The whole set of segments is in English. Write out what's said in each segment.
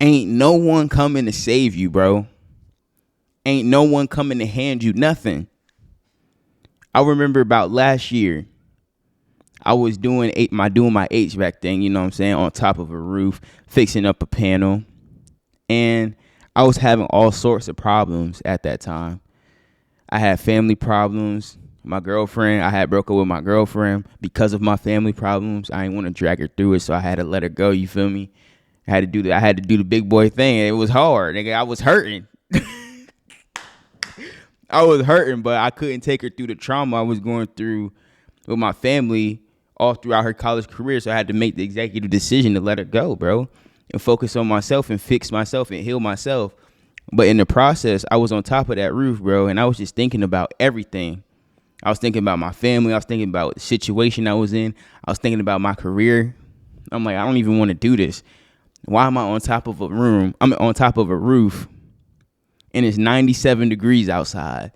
Ain't no one coming to save you, bro. Ain't no one coming to hand you nothing. I remember about last year, I was doing my HVAC thing, you know what I'm saying, on top of a roof, fixing up a panel. And I was having all sorts of problems at that time. I had family problems. I had broke up with my girlfriend because of my family problems. I didn't want to drag her through it, so I had to let her go, you feel me? I had to do the big boy thing. It was hard, nigga. I was hurting. But I couldn't take her through the trauma I was going through with my family all throughout her college career. So I had to make the executive decision to let her go, bro, and focus on myself and fix myself and heal myself. But in the process, I was on top of that roof, bro, and I was just thinking about everything. I was thinking about my family. I was thinking about the situation I was in. I was thinking about my career. I'm like, I don't even want to do this. Why am I on top of a room? I'm on top of a roof, and it's 97 degrees outside,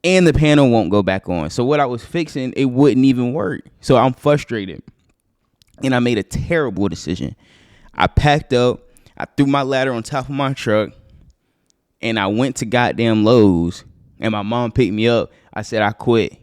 and the panel won't go back on. So what I was fixing, it wouldn't even work. So I'm frustrated, and I made a terrible decision. I packed up. I threw my ladder on top of my truck, and I went to goddamn Lowe's, and my mom picked me up. I said, I quit.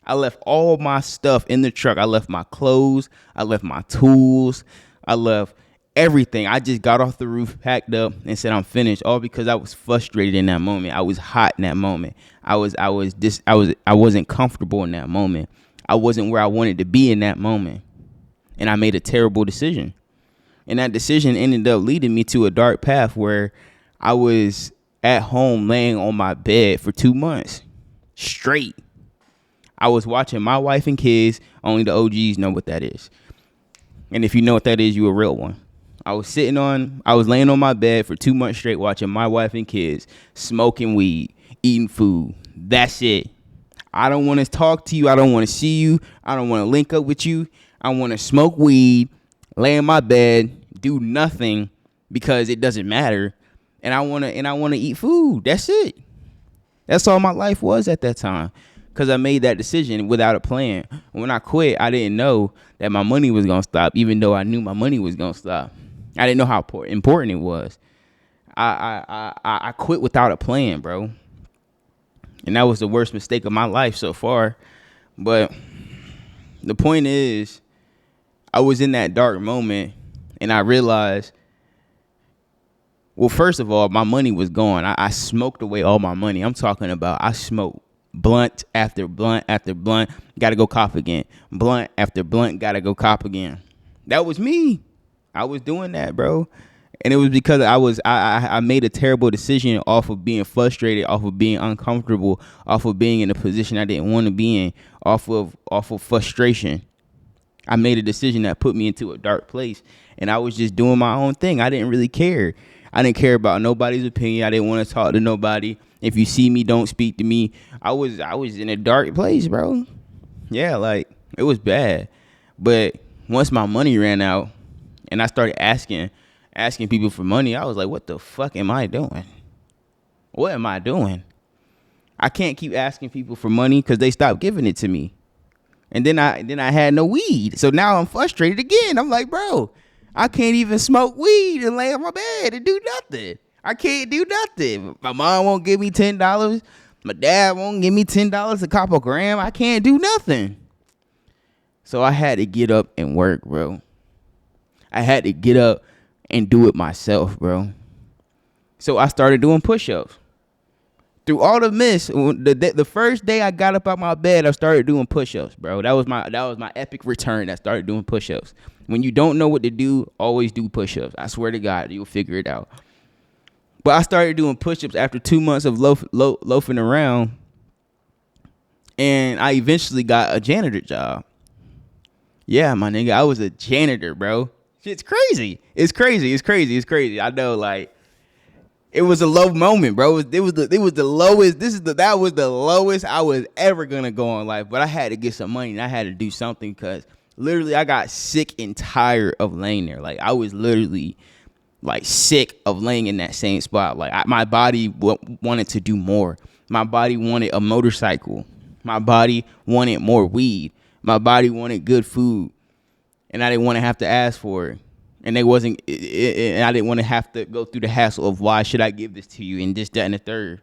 I left all my stuff in the truck. I left my clothes. I left my tools. I left everything. I just got off the roof, packed up, and said I'm finished. All because I was frustrated in that moment. I was hot in that moment. I wasn't comfortable in that moment. I wasn't where I wanted to be in that moment. And I made a terrible decision. And that decision ended up leading me to a dark path where I was at home laying on my bed for 2 months straight. I was watching My Wife and Kids. Only the OGs know what that is. And if you know what that is, you a real one. I was laying on my bed for 2 months straight watching My Wife and Kids, smoking weed, eating food. That's it. I don't want to talk to you. I don't want to see you. I don't want to link up with you. I want to smoke weed, lay in my bed, do nothing because it doesn't matter. And I want to eat food. That's it. That's all my life was at that time. Because I made that decision without a plan. When I quit, I didn't know that my money was going to stop, even though I knew my money was going to stop. I didn't know how important it was. I quit without a plan, bro. And that was the worst mistake of my life so far. But the point is, I was in that dark moment, and I realized, well, first of all, my money was gone. I smoked away all my money. I'm talking about I smoked blunt after blunt after blunt, gotta go cop again. Blunt after blunt, gotta go cop again. That was me. I was doing that, bro. And it was because I made a terrible decision off of being frustrated, off of being uncomfortable, off of being in a position I didn't want to be in, off of frustration. I made a decision that put me into a dark place, and I was just doing my own thing. I didn't really care. I didn't care about nobody's opinion. I didn't want to talk to nobody. If you see me, don't speak to me. I was in a dark place, bro. Yeah, like, it was bad. But once my money ran out and I started asking people for money, I was like, what the fuck am I doing? What am I doing? I can't keep asking people for money because they stopped giving it to me. And then I had no weed. So now I'm frustrated again. I'm like, bro, I can't even smoke weed and lay on my bed and do nothing. I can't do nothing. My mom won't give me $10. My dad won't give me $10 to cop a gram. I can't do nothing. So I had to get up and work, bro. I had to get up and do it myself, bro. So I started doing push-ups. Through all the mess, the first day I got up out my bed, I started doing push-ups, bro. That was my epic return. I started doing push-ups. When you don't know what to do, always do push-ups. I swear to God, you'll figure it out. But I started doing push-ups after 2 months of loafing around, and I eventually got a janitor job. Yeah, my nigga, I was a janitor, bro. Shit's crazy. It's crazy. I know, like, it was a low moment, bro. It was the lowest. That was the lowest I was ever gonna go in life. But I had to get some money, and I had to do something because literally I got sick and tired of laying there. Like, I was literally like sick of laying in that same spot. Like, my body wanted to do more. My body wanted a motorcycle. My body wanted more weed. My body wanted good food, and I didn't want to have to ask for it. And they wasn't, and I didn't want to have to go through the hassle of why should I give this to you and this, that, and the third.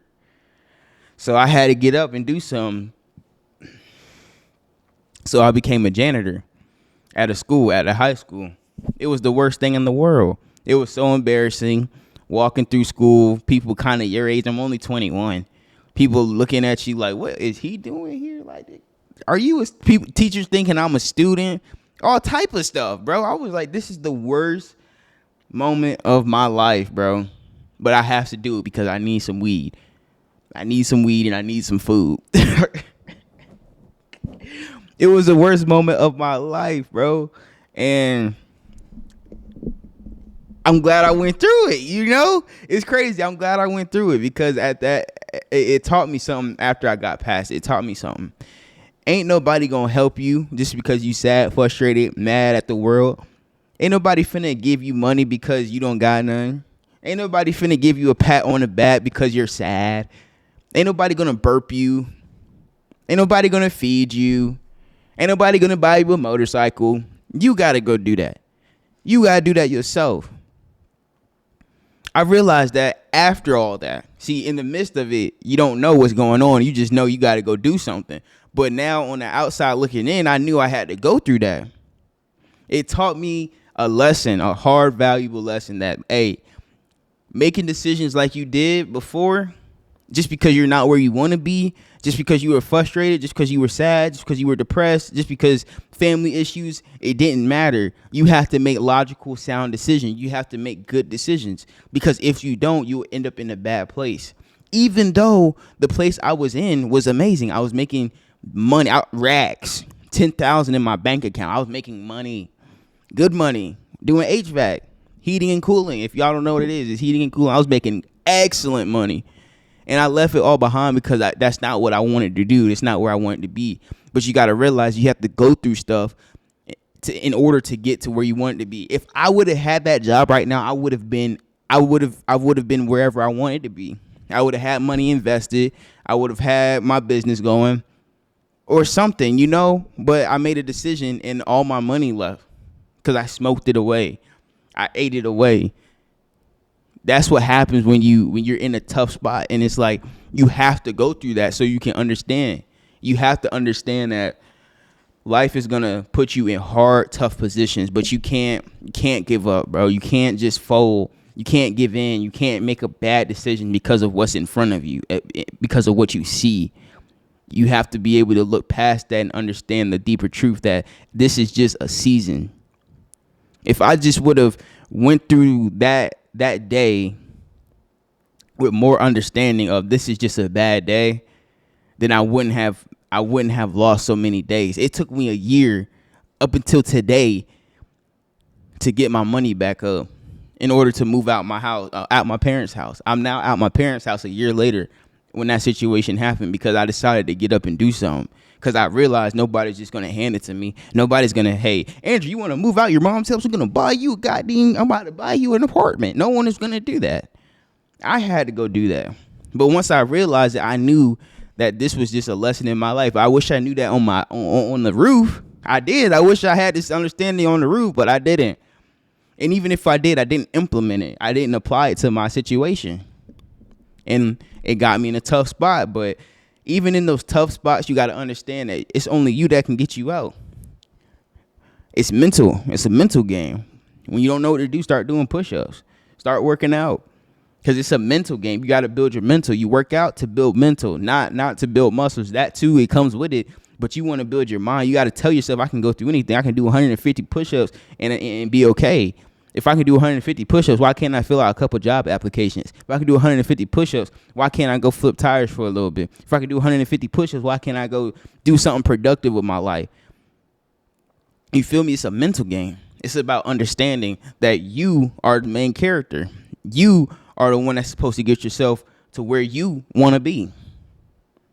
So I had to get up and do something. So I became a janitor at a high school. It was the worst thing in the world. It was so embarrassing walking through school, people kind of your age. I'm only 21. People looking at you like, what is he doing here? Like, are you teachers thinking I'm a student? All type of stuff, bro. I was like, this is the worst moment of my life, bro. But I have to do it because I need some weed. I need some weed and I need some food. It was the worst moment of my life, bro. And I'm glad I went through it, you know? It's crazy. I'm glad I went through it because at that, it taught me something after I got past it. It taught me something. Ain't nobody gonna help you just because you sad, frustrated, mad at the world. Ain't nobody finna give you money because you don't got none. Ain't nobody finna give you a pat on the back because you're sad. Ain't nobody gonna burp you. Ain't nobody gonna feed you. Ain't nobody gonna buy you a motorcycle. You gotta go do that. You gotta do that yourself. I realized that after all that, see, in the midst of it, you don't know what's going on. You just know you got to go do something. But now on the outside looking in, I knew I had to go through that. It taught me a lesson, a hard, valuable lesson that, hey, making decisions like you did before, just because you're not where you want to be, just because you were frustrated, just because you were sad, just because you were depressed, just because family issues, it didn't matter. You have to make logical, sound decisions. You have to make good decisions because if you don't, you'll end up in a bad place. Even though the place I was in was amazing. I was making money, out racks, 10,000 in my bank account. I was making money, good money, doing HVAC, heating and cooling. If y'all don't know what it is, it's heating and cooling. I was making excellent money. And I left it all behind because that's not what I wanted to do. It's not where I wanted to be. But you got to realize you have to go through stuff in order to get to where you want it to be. If I would have had that job right now, I would have been wherever I wanted to be. I would have had money invested. I would have had my business going or something, you know. But I made a decision and all my money left because I smoked it away. I ate it away. That's what happens when you're in a tough spot, and it's like you have to go through that so you can understand. You have to understand that life is gonna put you in hard, tough positions, but you can't give up, bro. You can't just fold. You can't give in. You can't make a bad decision because of what's in front of you, because of what you see. You have to be able to look past that and understand the deeper truth that this is just a season. If I just would have went through that day with more understanding of this is just a bad day, then I wouldn't have lost so many days. It took me a year up until today to get my money back up in order to move out my house, out my parents' house. I'm now out my parents' house a year later when that situation happened because I decided to get up and do something. Because I realized nobody's just going to hand it to me. Nobody's going to, hey, Andrew, you want to move out your mom's house? We're going to buy you I'm about to buy you an apartment. No one is going to do that. I had to go do that. But once I realized it, I knew that this was just a lesson in my life. I wish I knew that on the roof. I did. I wish I had this understanding on the roof, but I didn't. And even if I did, I didn't implement it. I didn't apply it to my situation. And it got me in a tough spot, but even in those tough spots, you got to understand that it's only you that can get you out. It's mental. It's a mental game. When you don't know what to do, start doing push-ups. Start working out. Because it's a mental game. You got to build your mental. You work out to build mental, not to build muscles. That too, it comes with it. But you want to build your mind. You got to tell yourself, I can go through anything. I can do 150 push-ups and be okay. If I can do 150 push-ups, why can't I fill out a couple job applications? If I can do 150 push-ups, why can't I go flip tires for a little bit? If I can do 150 push-ups, why can't I go do something productive with my life? You feel me? It's a mental game. It's about understanding that you are the main character. You are the one that's supposed to get yourself to where you want to be.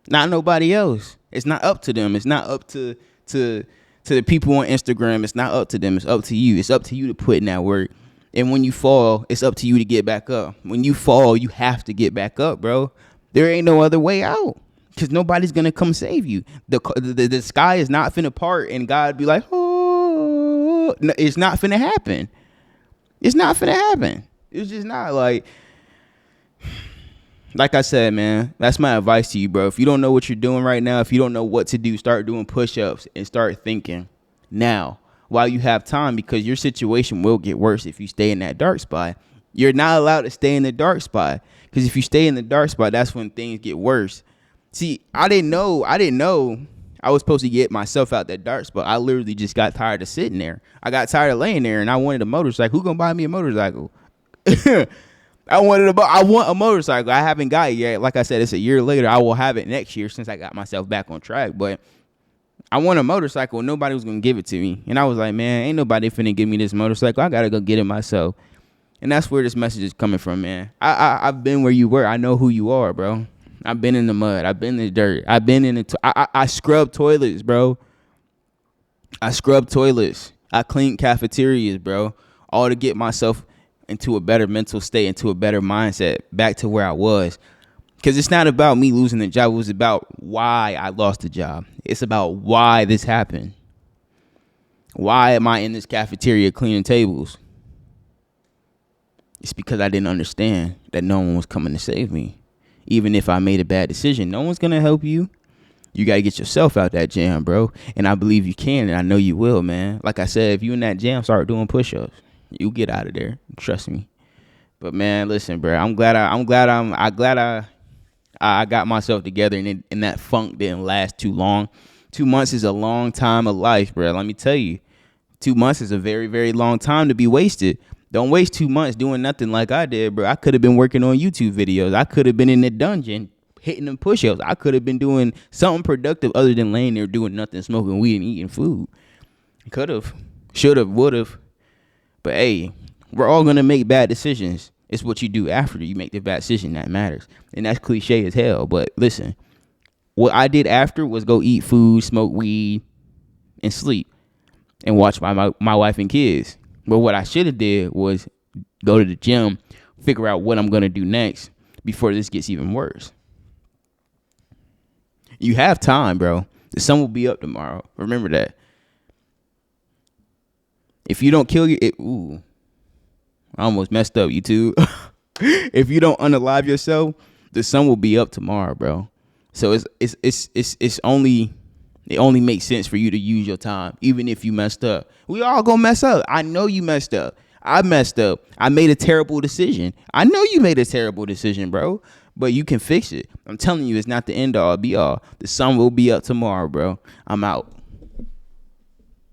Not nobody else. It's not up to them. It's not up to the people on Instagram. It's not up to them. It's up to you. It's up to you to put in that work. And when you fall, it's up to you to get back up. When you fall, you have to get back up, bro. There ain't no other way out because nobody's going to come save you. The sky is not finna part and God be like, oh, no, it's not finna happen. It's not finna happen. It's just not. Like I said, man, that's my advice to you, bro. If you don't know what you're doing right now, if you don't know what to do, start doing push-ups and start thinking now while you have time, because your situation will get worse if you stay in that dark spot. You're not allowed to stay in the dark spot, because if you stay in the dark spot, that's when things get worse. See, I didn't know I was supposed to get myself out that dark spot. I literally just got tired of sitting there. I got tired of laying there, and I wanted a motorcycle. Who gonna buy me a motorcycle? I want a motorcycle. I haven't got it yet. Like I said, it's a year later. I will have it next year since I got myself back on track. But I want a motorcycle. Nobody was going to give it to me. And I was like, man, ain't nobody finna give me this motorcycle. I got to go get it myself. And that's where this message is coming from, man. I've been where you were. I know who you are, bro. I've been in the mud. I've been in the dirt. I've been in the I scrubbed toilets, bro. I scrubbed toilets. I cleaned cafeterias, bro. All to get myself into a better mental state, into a better mindset, back to where I was. Because it's not about me losing the job. It was about why I lost the job. It's about why this happened. Why am I in this cafeteria cleaning tables? It's because I didn't understand that no one was coming to save me. Even if I made a bad decision, no one's going to help you. You got to get yourself out that jam, bro. And I believe you can, and I know you will, man. Like I said, if you in that jam, start doing push-ups. You get out of there. Trust me. But man, listen, bro. I got myself together, and that funk didn't last too long. 2 months is a long time of life, bro. Let me tell you, 2 months is a very, very long time to be wasted. Don't waste 2 months doing nothing like I did, bro. I could have been working on YouTube videos. I could have been in the dungeon hitting them push-ups. I could have been doing something productive other than laying there doing nothing, smoking weed and eating food. Could have, should have, would have. But hey, we're all gonna make bad decisions. It's what you do after you make the bad decision that matters. And that's cliche as hell. But listen, what I did after was go eat food, smoke weed, and sleep, and watch my wife and kids. But what I should have did was go to the gym, figure out what I'm gonna do next before this gets even worse. You have time, bro. The sun will be up tomorrow. Remember that. If you don't kill I almost messed up, YouTube. If you don't unalive yourself, the sun will be up tomorrow, bro. So it only makes sense for you to use your time, even if you messed up. We all gonna mess up. I know you messed up. I messed up. I made a terrible decision. I know you made a terrible decision, bro. But you can fix it. I'm telling you, it's not the end all be all. The sun will be up tomorrow, bro. I'm out.